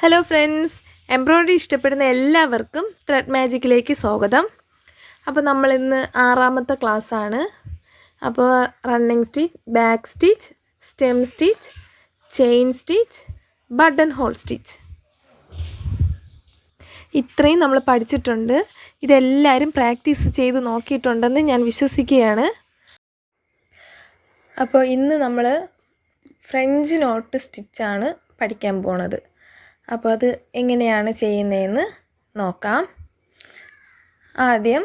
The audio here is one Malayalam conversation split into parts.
ഹലോ ഫ്രണ്ട്സ്, എംബ്രോയ്ഡറി ഇഷ്ടപ്പെടുന്ന എല്ലാവർക്കും ത്രെഡ് മാജിക്കിലേക്ക് സ്വാഗതം. അപ്പോൾ നമ്മളിന്ന് 6ാമത്തെ ക്ലാസ്സാണ്. അപ്പോൾ running stitch, back stitch, stem stitch, chain stitch, button hole stitch ഇത്രയും നമ്മൾ പഠിച്ചിട്ടുണ്ട്. ഇതെല്ലാവരും പ്രാക്ടീസ് ചെയ്ത് നോക്കിയിട്ടുണ്ടെന്ന് ഞാൻ വിശ്വസിക്കുകയാണ്. അപ്പോൾ ഇന്ന് നമ്മൾ ഫ്രഞ്ച് നോട്ട് സ്റ്റിച്ചാണ് പഠിക്കാൻ പോണത്. അപ്പോൾ അത് എങ്ങനെയാണ് ചെയ്യുന്നതെന്ന് നോക്കാം. ആദ്യം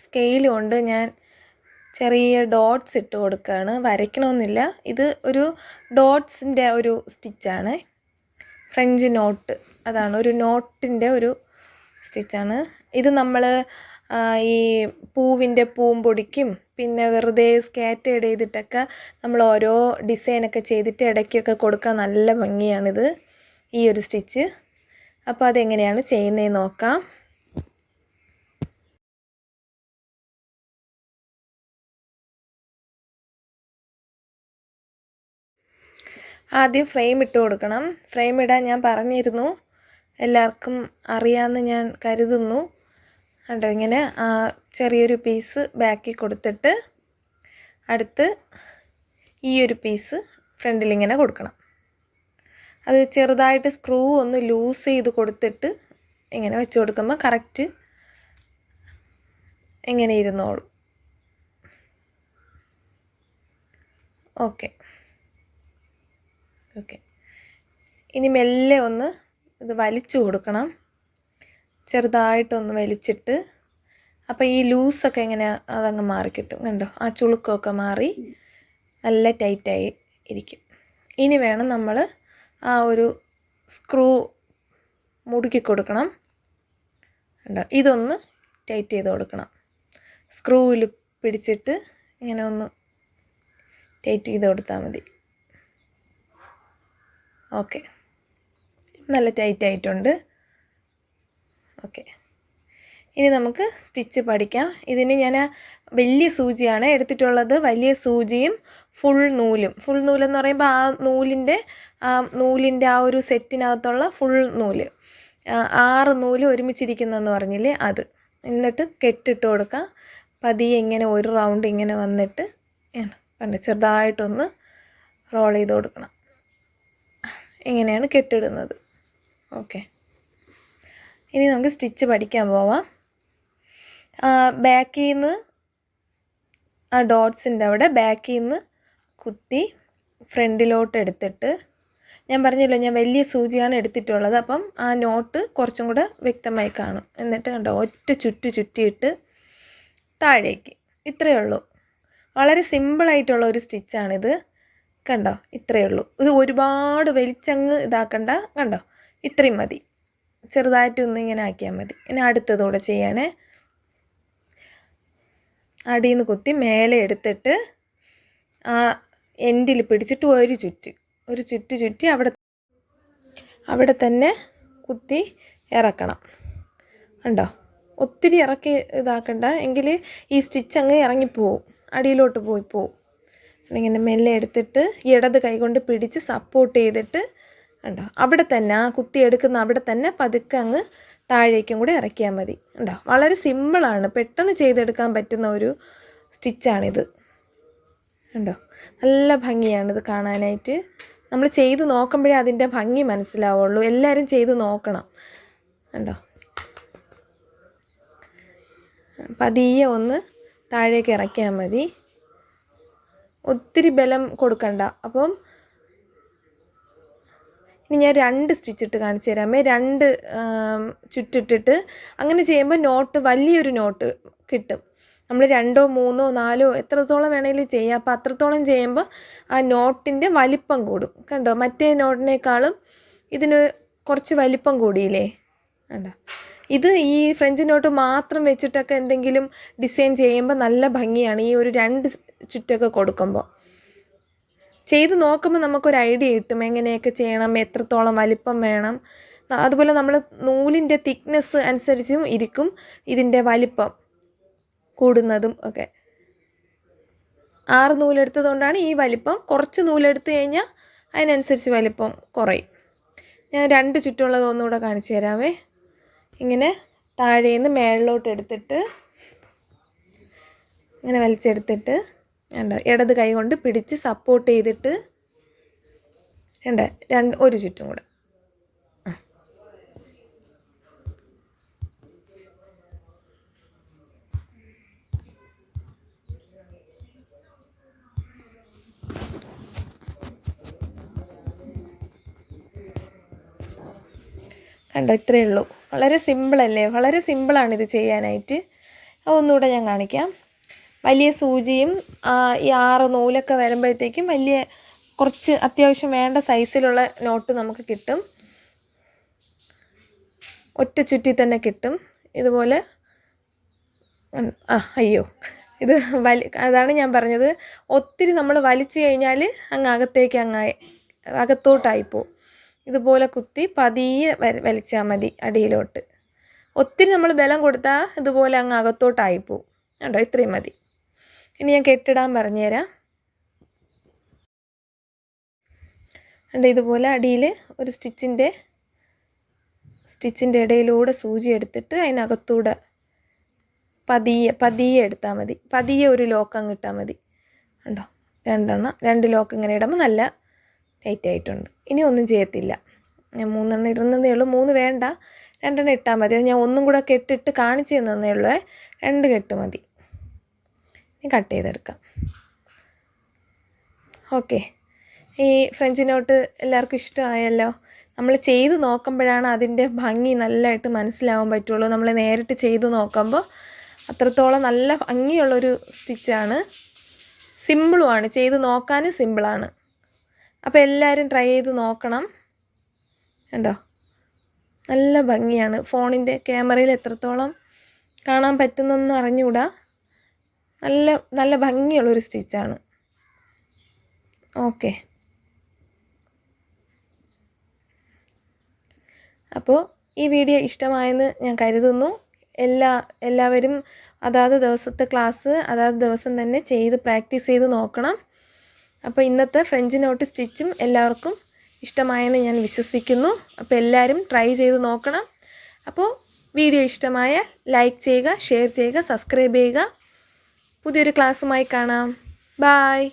സ്കെയിൽ കൊണ്ട് ഞാൻ ചെറിയ ഡോട്ട്സ് ഇട്ട് കൊടുക്കുകയാണ്. വരയ്ക്കണമെന്നില്ല, ഇത് ഒരു ഡോട്ട്സിൻ്റെ ഒരു സ്റ്റിച്ചാണ്. ഫ്രഞ്ച് നോട്ട്, അതാണ് ഒരു നോട്ടിൻ്റെ ഒരു സ്റ്റിച്ചാണ്. ഇത് നമ്മൾ ഈ പൂവിൻ്റെ പൂമ്പൊടിക്കും പിന്നെ വെറുതെ സ്കാറ്റേഡ് ചെയ്തിട്ടൊക്കെ നമ്മൾ ഓരോ ഡിസൈനൊക്കെ ചെയ്തിട്ട് ഇടയ്ക്കൊക്കെ കൊടുക്കാൻ നല്ല ഭംഗിയാണിത്, ഈ ഒരു സ്റ്റിച്ച്. അപ്പോൾ അതെങ്ങനെയാണ് ചെയ്യുന്നതെന്ന് നോക്കാം. ആദ്യം ഫ്രെയിം ഇട്ട് കൊടുക്കണം. ഫ്രെയിം ഇടാൻ ഞാൻ പറഞ്ഞിരുന്നു, എല്ലാവർക്കും അറിയാമെന്ന് ഞാൻ കരുതുന്നു. കണ്ടോ, ഇങ്ങനെ ചെറിയൊരു പീസ് ബാക്കിൽ കൊടുത്തിട്ട് അടുത്ത് ഈ ഒരു പീസ് ഫ്രണ്ടിലിങ്ങനെ കൊടുക്കണം. അത് ചെറുതായിട്ട് സ്ക്രൂ ഒന്ന് ലൂസ് ചെയ്ത് കൊടുത്തിട്ട് ഇങ്ങനെ വെച്ച് കൊടുക്കുമ്പോൾ കറക്റ്റ് ഇങ്ങനെ ഇരുന്നോളും. ഓക്കെ. ഇനി മെല്ലെ ഒന്ന് ഇത് വലിച്ചു കൊടുക്കണം, ചെറുതായിട്ടൊന്ന് വലിച്ചിട്ട്. അപ്പോൾ ഈ ലൂസൊക്കെ ഇങ്ങനെ അതങ്ങ് മാറിക്കിട്ടും. കണ്ടോ, ആ ചുളുക്കമൊക്കെ മാറി നല്ല ടൈറ്റായി ഇരിക്കും. ഇനി വേണം നമ്മൾ ആ ഒരു സ്ക്രൂ മുടുക്കി കൊടുക്കണം. കണ്ടോ, ഇതൊന്ന് ടൈറ്റ് ചെയ്ത് കൊടുക്കണം. സ്ക്രൂവിൽ പിടിച്ചിട്ട് ഇങ്ങനെ ഒന്ന് ടൈറ്റ് ചെയ്ത് കൊടുത്താൽ മതി. ഓക്കെ, നല്ല ടൈറ്റായിട്ടുണ്ട്. ഓക്കെ, ഇനി നമുക്ക് സ്റ്റിച്ച് പഠിക്കാം. ഇതിന് ഞാൻ വലിയ സൂചിയാണ് എടുത്തിട്ടുള്ളത്. വലിയ സൂചിയും ഫുൾ നൂലെന്ന് പറയുമ്പോൾ ആ നൂലിൻ്റെ ആ ഒരു സെറ്റിനകത്തുള്ള ഫുൾ നൂല്, 6 നൂല് ഒരുമിച്ചിരിക്കുന്നതെന്ന് പറഞ്ഞില്ലേ, അത്. എന്നിട്ട് കെട്ടിട്ട് കൊടുക്കാം. പതിയെ ഇങ്ങനെ ഒരു റൗണ്ട് ഇങ്ങനെ വന്നിട്ട് കണ്ട് ചെറുതായിട്ടൊന്ന് റോൾ ചെയ്ത് കൊടുക്കണം. ഇങ്ങനെയാണ് കെട്ടിടുന്നത്. ഓക്കെ, ഇനി നമുക്ക് സ്റ്റിച്ച് പഠിക്കാൻ പോവാം. ബാക്കിൽ നിന്ന് ആ ഡോട്ട്സിൻ്റെ അവിടെ ബാക്കിൽ നിന്ന് കുത്തി ഫ്രണ്ടിലോട്ട് എടുത്തിട്ട്, ഞാൻ പറഞ്ഞല്ലോ ഞാൻ വലിയ സൂചിയാണ് എടുത്തിട്ടുള്ളത്, അപ്പം ആ നോട്ട് കുറച്ചും കൂടെ വ്യക്തമായി കാണും. എന്നിട്ട് കണ്ടോ, ഒറ്റ ചുറ്റിയിട്ട് താഴേക്ക്. ഇത്രയേ ഉള്ളൂ. വളരെ സിമ്പിളായിട്ടുള്ള ഒരു സ്റ്റിച്ചാണിത്. കണ്ടോ, ഇത്രയേ ഉള്ളൂ. ഇത് ഒരുപാട് വലിച്ചങ്ങ് ഇതാക്കണ്ട. കണ്ടോ, ഇത്രയും മതി. ചെറുതായിട്ടൊന്ന് ഇങ്ങനെ ആക്കിയാൽ മതി. ഇനി അടുത്തതോടെ ചെയ്യണേ. അടിയിൽ നിന്ന് കുത്തി മേലെ എടുത്തിട്ട് ആ എൻഡിൽ പിടിച്ചിട്ട് ഒരു ചുറ്റി അവിടെ തന്നെ കുത്തി ഇറക്കണം. കണ്ടോ, ഒത്തിരി ഇറക്കി ഇതാക്കണ്ട, എങ്കിൽ ഈ സ്റ്റിച്ച് അങ്ങ് ഇറങ്ങിപ്പോവും, അടിയിലോട്ട് പോവും. ഇങ്ങനെ മെല്ലെ എടുത്തിട്ട് ഇടത് കൈ കൊണ്ട് പിടിച്ച് സപ്പോർട്ട് ചെയ്തിട്ട് കണ്ടോ, അവിടെ തന്നെ ആ കുത്തി എടുക്കുന്ന അവിടെ തന്നെ പതുക്കെ അങ്ങ് താഴേക്കും കൂടെ ഇറക്കിയാൽ മതി. കണ്ടോ, വളരെ സിമ്പിളാണ്, പെട്ടെന്ന് ചെയ്തെടുക്കാൻ പറ്റുന്ന ഒരു സ്റ്റിച്ചാണിത്. കണ്ടോ, നല്ല ഭംഗിയാണിത് കാണാനായിട്ട്. നമ്മൾ ചെയ്ത് നോക്കുമ്പോഴേ അതിൻ്റെ ഭംഗി മനസ്സിലാവുള്ളൂ. എല്ലാവരും ചെയ്ത് നോക്കണം. കണ്ടോ, പതിയെ ഒന്ന് താഴേക്ക് ഇറക്കിയാൽ മതി, ഒത്തിരി ബലം കൊടുക്കണ്ട. അപ്പം ഇനി ഞാൻ 2 സ്റ്റിച്ചിട്ട് കാണിച്ചു തരാമേ. 2 ചുറ്റിട്ടിട്ട് അങ്ങനെ ചെയ്യുമ്പോൾ വലിയൊരു നോട്ട് കിട്ടും. നമ്മൾ 2, 3, 4 എത്രത്തോളം വേണമെങ്കിലും ചെയ്യാം. അപ്പോൾ അത്രത്തോളം ചെയ്യുമ്പോൾ ആ നോട്ടിൻ്റെ വലിപ്പം കൂടും. കണ്ടോ, മറ്റേ നോട്ടിനേക്കാളും ഇതിന് കുറച്ച് വലിപ്പം കൂടിയില്ലേ. കണ്ടോ, ഇത് ഈ ഫ്രഞ്ച് നോട്ട് മാത്രം വെച്ചിട്ടൊക്കെ എന്തെങ്കിലും ഡിസൈൻ ചെയ്യുമ്പോൾ നല്ല ഭംഗിയാണ്. ഈ ഒരു 2 ചുറ്റൊക്കെ കൊടുക്കുമ്പോൾ ചെയ്ത് നോക്കുമ്പോൾ നമുക്കൊരു ഐഡിയ കിട്ടും എങ്ങനെയൊക്കെ ചെയ്യണം, എത്രത്തോളം വലിപ്പം വേണം. അതുപോലെ നമ്മൾ നൂലിൻ്റെ തിക്നെസ് അനുസരിച്ചും ഇരിക്കും ഇതിൻ്റെ വലിപ്പം കൂടുന്നതും ഒക്കെ. 6 നൂലെടുത്തത് കൊണ്ടാണ് ഈ വലിപ്പം. കുറച്ച് നൂലെടുത്ത് കഴിഞ്ഞാൽ അതിനനുസരിച്ച് വലിപ്പം കുറയും. ഞാൻ 2 ചുറ്റുള്ളത് ഒന്നുകൂടെ കാണിച്ചു തരാമേ. ഇങ്ങനെ താഴേന്ന് മേളിലോട്ട് എടുത്തിട്ട് ഇങ്ങനെ വലിച്ചെടുത്തിട്ട് ഇടത് കൈ കൊണ്ട് പിടിച്ച് സപ്പോർട്ട് ചെയ്തിട്ട് ഒരു ചുറ്റും കൂടെ. കണ്ടോ, ഇത്രയേ ഉള്ളൂ. വളരെ സിമ്പിളല്ലേ? വളരെ സിമ്പിളാണിത് ചെയ്യാനായിട്ട്. ഒന്നുകൂടെ ഞാൻ കാണിക്കാം. വലിയ സൂചിയും ഈ 6 നൂലൊക്കെ വരുമ്പോഴത്തേക്കും കുറച്ച് അത്യാവശ്യം വേണ്ട സൈസിലുള്ള നോട്ട് നമുക്ക് കിട്ടും. ഒറ്റ ചുറ്റി തന്നെ കിട്ടും. ഇതുപോലെ അയ്യോ, ഇത് അതാണ് ഞാൻ പറഞ്ഞത്. ഒത്തിരി നമ്മൾ വലിച്ചു കഴിഞ്ഞാൽ അകത്തോട്ടായിപ്പോവും. ഇതുപോലെ കുത്തി പതിയെ വലിച്ചാൽ മതി അടിയിലോട്ട്. ഒത്തിരി നമ്മൾ ബലം കൊടുത്താൽ ഇതുപോലെ അകത്തോട്ടായിപ്പോവും. കണ്ടോ, ഇത്രയും മതി. ഇനി ഞാൻ കെട്ടിടാൻ പറഞ്ഞുതരാം. ഇതുപോലെ അടിയിൽ ഒരു സ്റ്റിച്ചിൻ്റെ ഇടയിലൂടെ സൂചി എടുത്തിട്ട് അതിനകത്തൂടെ പതിയെ എടുത്താൽ മതി. പതിയെ ഒരു ലോക്ക് അങ്ങ് ഇട്ടാൽ മതി. കണ്ടോ, 2 ലോക്ക് ഇങ്ങനെ ഇടുമ്പോൾ നല്ല ടൈറ്റ് ആയിട്ടുണ്ട്. ഇനി ഒന്നും ചെയ്യത്തില്ല. ഞാൻ 3 എണ്ണം ഇടുന്നതേ ഉള്ളൂ. 3 വേണ്ട, 2 എണ്ണം ഇട്ടാൽ മതി. ഞാൻ ഒന്നും കൂടെ കെട്ടിട്ട് കാണിച്ചു തന്നേ ഉള്ളൂ. 2 കെട്ട് മതി. ഇനി കട്ട് ചെയ്തെടുക്കാം. ഓക്കെ, ഈ ഫ്രഞ്ച് നോട്ട് എല്ലാവർക്കും ഇഷ്ടമായല്ലോ. നമ്മൾ ചെയ്ത് നോക്കുമ്പോഴാണ് അതിൻ്റെ ഭംഗി നല്ലതായിട്ട് മനസ്സിലാവാൻ പറ്റുള്ളൂ. നമ്മൾ നേരിട്ട് ചെയ്ത് നോക്കുമ്പോൾ അത്രത്തോളം നല്ല ഭംഗിയുള്ളൊരു സ്റ്റിച്ചാണ്. സിമ്പിളുമാണ്, ചെയ്ത് നോക്കാനും സിമ്പിളാണ്. അപ്പോൾ എല്ലാവരും ട്രൈ ചെയ്ത് നോക്കണം. കണ്ടോ, നല്ല ഭംഗിയാണ്. ഫോണിൻ്റെ ക്യാമറയിൽ എത്രത്തോളം കാണാൻ പറ്റുന്നെന്ന് അറിഞ്ഞുകൂടാ. നല്ല ഭംഗിയുള്ളൊരു സ്റ്റിച്ചാണ്. ഓക്കെ, അപ്പോൾ ഈ വീഡിയോ ഇഷ്ടമായെന്ന് ഞാൻ കരുതുന്നു. എല്ലാവരും അതാത് ദിവസത്തെ ക്ലാസ് അതാത് ദിവസം തന്നെ പ്രാക്ടീസ് ചെയ്ത് നോക്കണം. അപ്പോൾ ഇന്നത്തെ ഫ്രഞ്ച് നോട്ട് സ്റ്റിച്ചും എല്ലാവർക്കും ഇഷ്ടമായെന്ന് ഞാൻ വിശ്വസിക്കുന്നു. അപ്പോൾ എല്ലാവരും ട്രൈ ചെയ്ത് നോക്കണം. അപ്പോൾ വീഡിയോ ഇഷ്ടമായ ലൈക്ക് ചെയ്യുക, ഷെയർ ചെയ്യുക, സബ്സ്ക്രൈബ് ചെയ്യുക. പുതിയൊരു ക്ലാസ്സുമായി കാണാം. ബായ്.